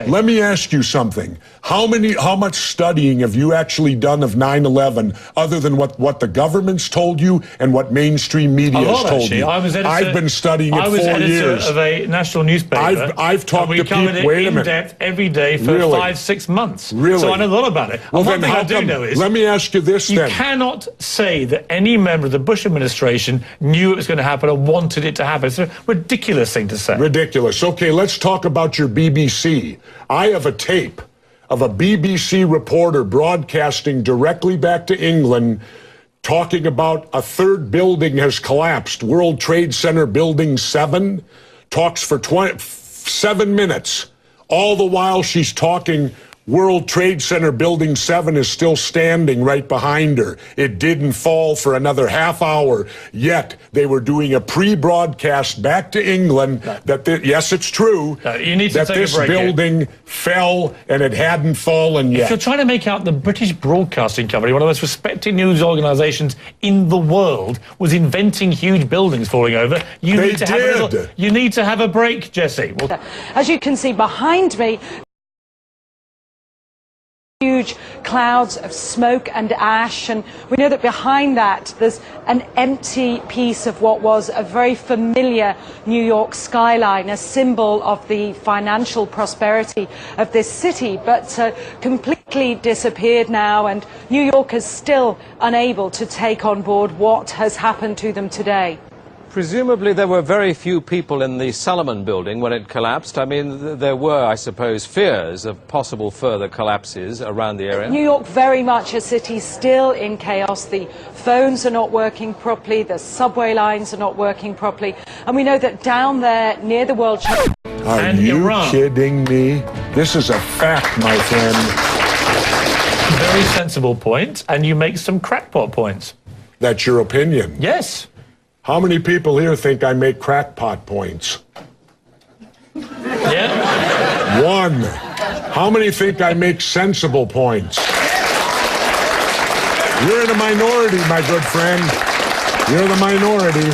Let me ask you something. How much studying have you actually done of 9/11 other than what the government's told you and what mainstream media has told you? I've been studying it 4 years. I was editor of a national newspaper. I've talked to people. Wait a minute. In depth every day for 5-6 months. Really? So I know a lot about it. Well, one thing I do know is, let me ask you this then. You cannot say that any member of the Bush administration knew it was going to happen or wanted it to happen. It's a ridiculous thing to say. Ridiculous. Okay, let's talk about your BBC. I have a tape of a BBC reporter broadcasting directly back to England talking about a third building has collapsed. World Trade Center Building 7 talks for 7 minutes. All the while she's talking, World Trade Center Building 7 is still standing right behind her. It didn't fall for another half hour, yet they were doing a pre-broadcast back to England that, yes, it's true, you need to that this building fell and it hadn't fallen yet. If you're trying to make out the British Broadcasting Company, one of the most respected news organisations in the world, was inventing huge buildings falling over, you need to have a break, Jesse. Well, as you can see behind me, huge clouds of smoke and ash, and we know that behind that there's an empty piece of what was a very familiar New York skyline, a symbol of the financial prosperity of this city, but completely disappeared now, and New York is still unable to take on board what has happened to them today. Presumably there were very few people in the Salomon building when it collapsed. I mean, there were, I suppose, fears of possible further collapses around the area. New York, very much a city still in chaos. The phones are not working properly, the subway lines are not working properly, and we know that down there near the World Trade Center... Are you kidding me? This is a fact, my friend. Very sensible point, and you make some crackpot points. That's your opinion? Yes. How many people here think I make crackpot points? Yeah. 1. How many think I make sensible points? You're in a minority, my good friend. You're the minority.